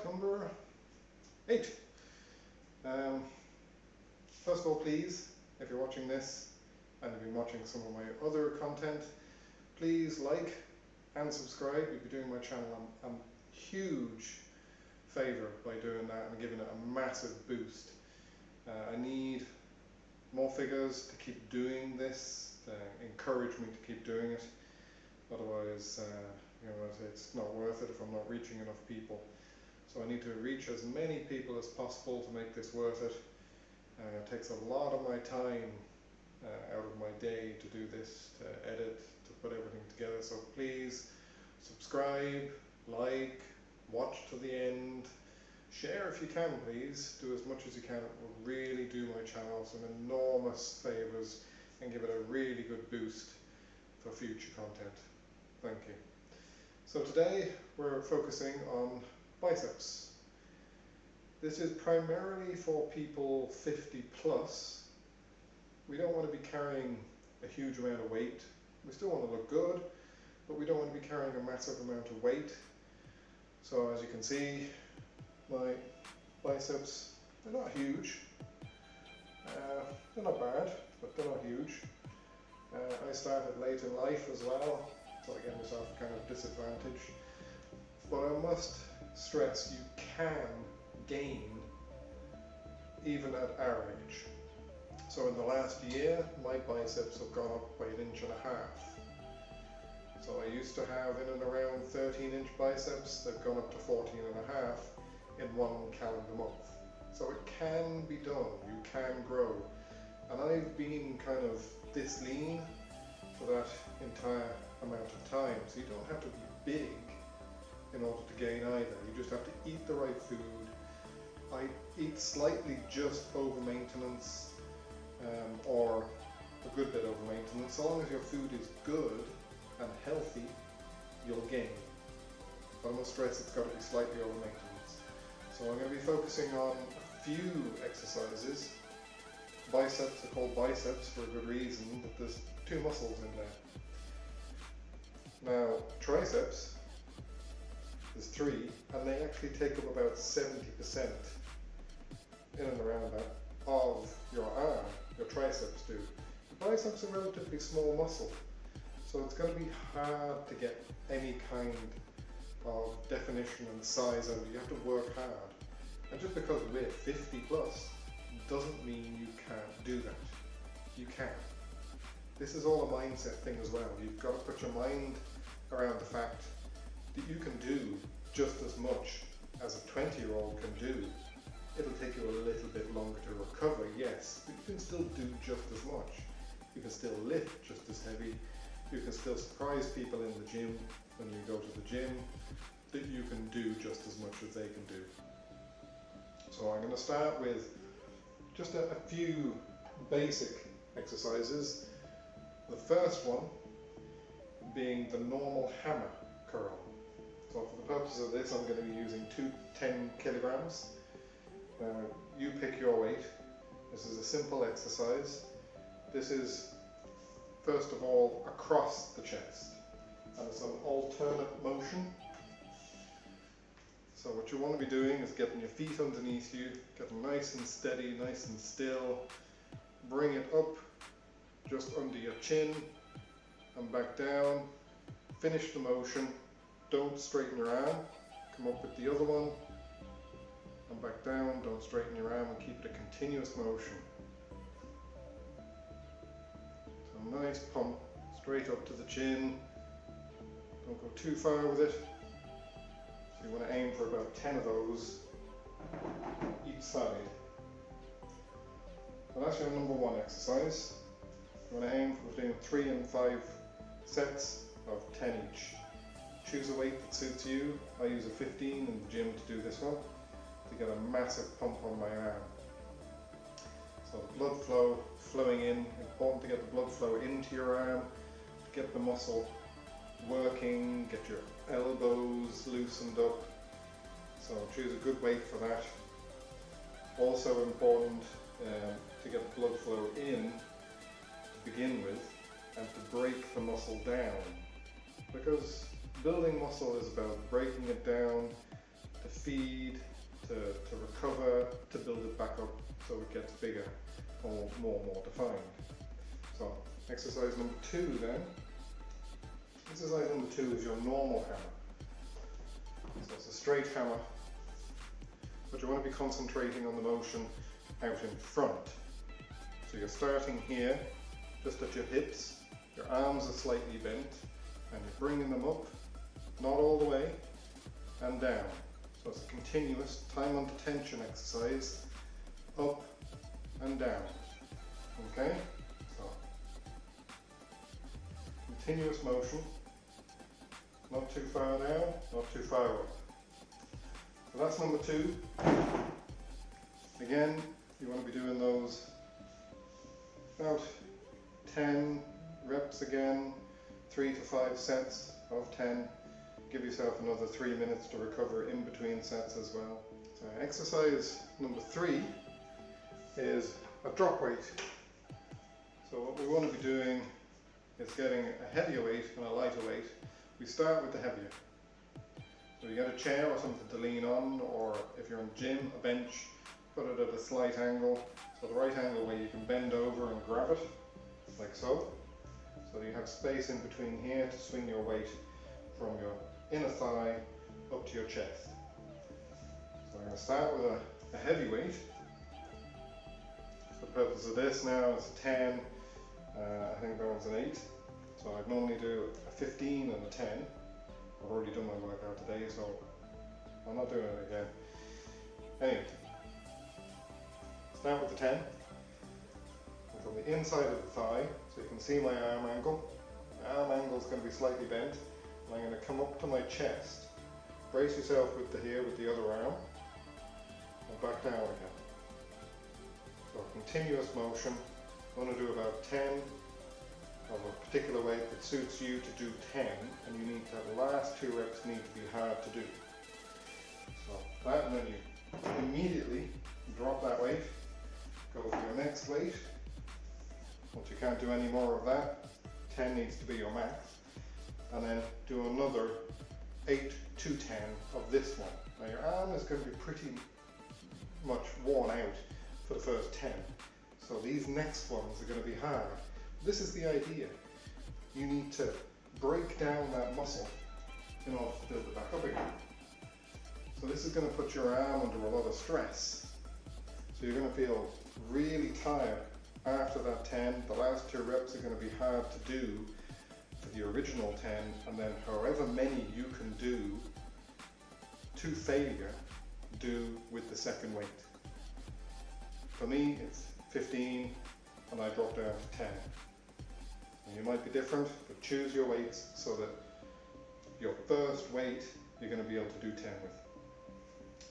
number 8. First of all, please, if you're watching this and you've been watching some of my other content, please like and subscribe. You'd be doing my channel a huge favour by doing that and giving it a massive boost. I need more figures to keep doing this, to encourage me to keep doing it. Otherwise, it's not worth it if I'm not reaching enough people. So I need to reach as many people as possible to make this worth it. It takes a lot of my time out of my day to do this, to edit, to put everything together. So please subscribe, like, watch to the end, share if you can, please. Do as much as you can. It will really do my channel some enormous favours and give it a really good boost for future content. Thank you. So today we're focusing on biceps. This is primarily for people 50 plus. We don't want to be carrying a huge amount of weight. We still want to look good, but we don't want to be carrying a massive amount of weight. So as you can see, my biceps, they're not huge. They're not bad, but they're not huge. I started late in life as well, so I get myself kind of disadvantaged. But I must stress, you can gain even at our age. So in the last year, my biceps have gone up by 1.5 inches. So I used to have in and around 13-inch biceps. They've gone up to 14.5 in 1 calendar month. So it can be done, you can grow. And I've been kind of this lean for that entire amount of time. So you don't have to be big in order to gain either. You just have to eat the right food. I eat slightly just over maintenance, or a good bit over maintenance. So long as your food is good and healthy, you'll gain. But I must stress it's got to be slightly over maintenance. So I'm going to be focusing on a few exercises. Biceps are called biceps for a good reason, but there's 2 muscles in there. Now triceps, there's 3, and they actually take up about 70% in and around that of your arm. Your triceps do. The biceps are a relatively small muscle, so it's going to be hard to get any kind of definition and size out of it. You have to work hard. And just because we're 50 plus doesn't mean you can't do that. You can. This is all a mindset thing as well. You've got to put your mind around the fact that you can do just as much as a 20-year-old can do. It'll take you a little bit longer to recover, yes, but you can still do just as much. You can still lift just as heavy. You can still surprise people in the gym when you go to the gym, that you can do just as much as they can do. So I'm going to start with just a few basic exercises. The first one being the normal hammer curl. So for the purpose of this, I'm going to be using 2 10 kilograms. Now you pick your weight. This is a simple exercise. This is first of all across the chest, and it's an alternate motion. So what you want to be doing is getting your feet underneath you, getting nice and steady, nice and still. Bring it up just under your chin and back down. Finish the motion. Don't straighten your arm. Come up with the other one and back down. Don't straighten your arm, and keep it a continuous motion. So nice pump straight up to the chin. Don't go too far with it. So you want to aim for about 10 of those each side. So that's your number 1 exercise. You want to aim for between 3 and 5 sets of 10 each. Choose a weight that suits you. I use a 15 in the gym to do this one, to get a massive pump on my arm. So the blood flow flowing in, important to get the blood flow into your arm, to get the muscle working, get your elbows loosened up. So choose a good weight for that. Also important to get the blood flow in to begin with, and to break the muscle down, because building muscle is about breaking it down to feed to recover, to build it back up so it gets bigger or more defined. So exercise number 2 then. Exercise number 2 is your normal hammer. So it's a straight hammer, but you want to be concentrating on the motion out in front. So you're starting here, just at your hips, your arms are slightly bent, and you're bringing them up, not all the way, and down. So it's a continuous time under tension exercise, up and down. Okay? So, continuous motion, not too far down, not too far up. So that's number 2. Again, you want to be doing those about 10 reps again, 3 to 5 sets of 10. Give yourself another 3 minutes to recover in between sets as well. So exercise number 3 is a drop weight. So what we want to be doing is getting a heavier weight and a lighter weight. We start with the heavier. So you get a chair or something to lean on, or if you're in the gym, a bench, put it at a slight angle. So the right angle where you can bend over and grab it, like so. So you have space in between here to swing your weight from your inner thigh up to your chest. So I'm going to start with a heavy weight. For the purpose of this now, it's a 10, I think that one's an 8. So I'd normally do a 15 and a 10. I've already done my workout today, so I'm not doing it again. Anyway, start with the 10. And from the inside of the thigh, so you can see my arm angle. My arm angle is going to be slightly bent. And I'm going to come up to my chest. Brace yourself with the other arm, and back down again. So continuous motion. I want to do about 10 of a particular weight that suits you to do 10, and you need to have the last 2 reps need to be hard to do. So that, and then you immediately drop that weight, go for your next weight. Once you can't do any more of that, 10 needs to be your max. And then do another 8 to 10 of this one. Now your arm is going to be pretty much worn out for the first 10. So these next ones are going to be hard. This is the idea. You need to break down that muscle in order to build it back up again. So this is going to put your arm under a lot of stress. So you're going to feel really tired after that 10. The last 2 reps are going to be hard to do for the original 10, and then however many you can do to failure, do with the second weight. For me, it's 15, and I drop down to 10. And you might be different, but choose your weights so that your first weight you're going to be able to do 10 with.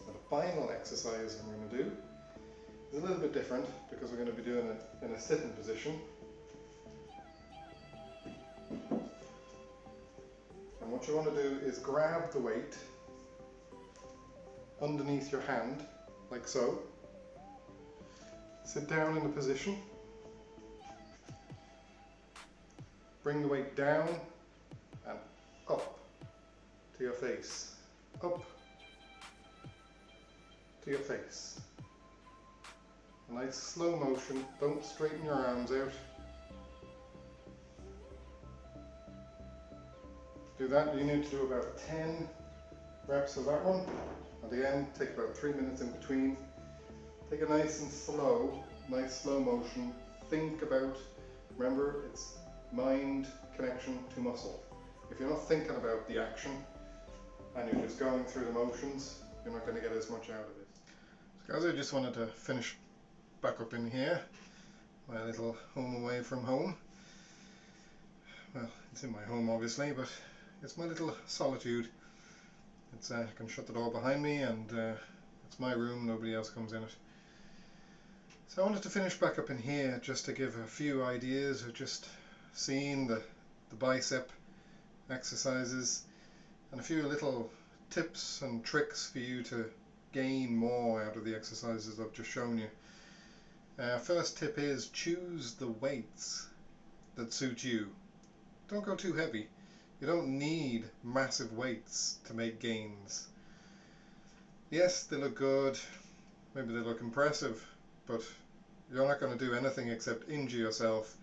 So the final exercise I'm going to do is a little bit different because we're going to be doing it in a sitting position. And what you want to do is grab the weight underneath your hand, like so. Sit down in a position. Bring the weight down and up to your face. Up to your face. A nice slow motion. Don't straighten your arms out. Do that. You need to do about 10 reps of that one. At the end, take about 3 minutes in between. Take it nice and slow, nice slow motion. Think about, remember, it's mind connection to muscle. If you're not thinking about the action and you're just going through the motions, you're not going to get as much out of it. So guys, I just wanted to finish back up in here, my little home away from home. Well, it's in my home obviously, but it's my little solitude. It's I can shut the door behind me, and it's my room, nobody else comes in it. So I wanted to finish back up in here just to give a few ideas of just seeing the bicep exercises and a few little tips and tricks for you to gain more out of the exercises I've just shown you. First tip is choose the weights that suit you. Don't go too heavy. You don't need massive weights to make gains. Yes, they look good, maybe they look impressive, but you're not going to do anything except injure yourself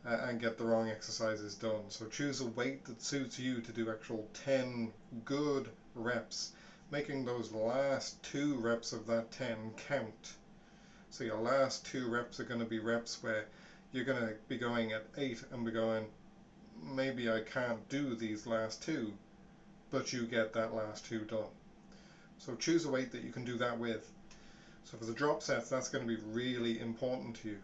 and get the wrong exercises done. So choose a weight that suits you to do actual 10 good reps, making those last 2 reps of that 10 count. So your last 2 reps are going to be reps where you're going to be going at 8 and be going, maybe I can't do these last 2, but you get that last 2 done. So choose a weight that you can do that with. So for the drop sets, that's going to be really important to you,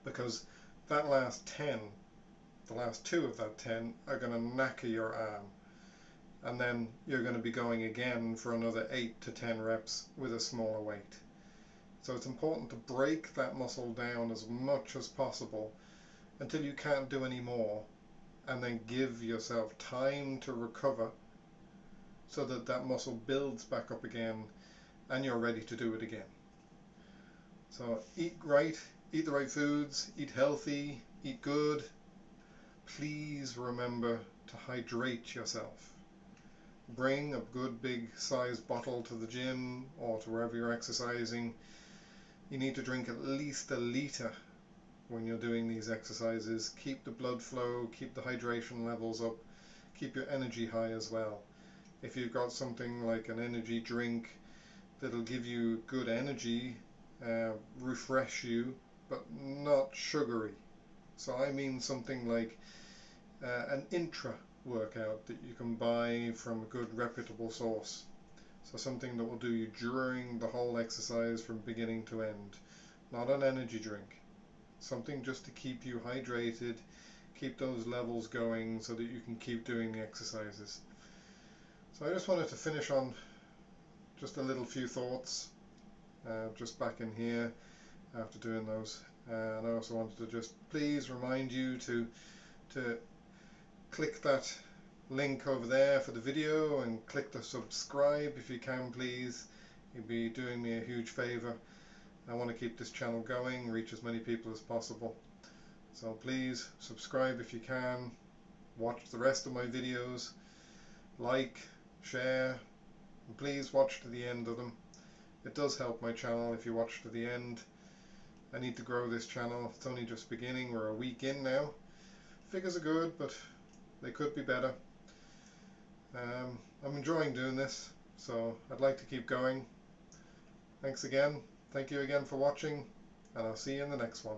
because that last 10, the last 2 of that 10 are going to knacker your arm, and then you're going to be going again for another 8 to 10 reps with a smaller weight. So it's important to break that muscle down as much as possible until you can't do any more, and then give yourself time to recover so that that muscle builds back up again and you're ready to do it again. So eat right, eat the right foods, eat healthy, eat good. Please remember to hydrate yourself. Bring a good big sized bottle to the gym or to wherever you're exercising. You need to drink at least a litre when you're doing these exercises. Keep the blood flow, keep the hydration levels up, keep your energy high as well. If you've got something like an energy drink that'll give you good energy, refresh you, but not sugary. So I mean something like an intra workout that you can buy from a good reputable source. So something that will do you during the whole exercise from beginning to end. Not an energy drink. Something just to keep you hydrated, keep those levels going so that you can keep doing the exercises. So I just wanted to finish on just a little few thoughts just back in here after doing those. And I also wanted to just please remind you to click that link over there for the video and click the subscribe if you can, please. You'd be doing me a huge favor. I want to keep this channel going, reach as many people as possible. So please subscribe if you can, watch the rest of my videos, like, share, and please watch to the end of them. It does help my channel if you watch to the end. I need to grow this channel. It's only just beginning. We're a week in now. Figures are good, but they could be better. I'm enjoying doing this, so I'd like to keep going. Thanks again. Thank you again for watching, and I'll see you in the next one.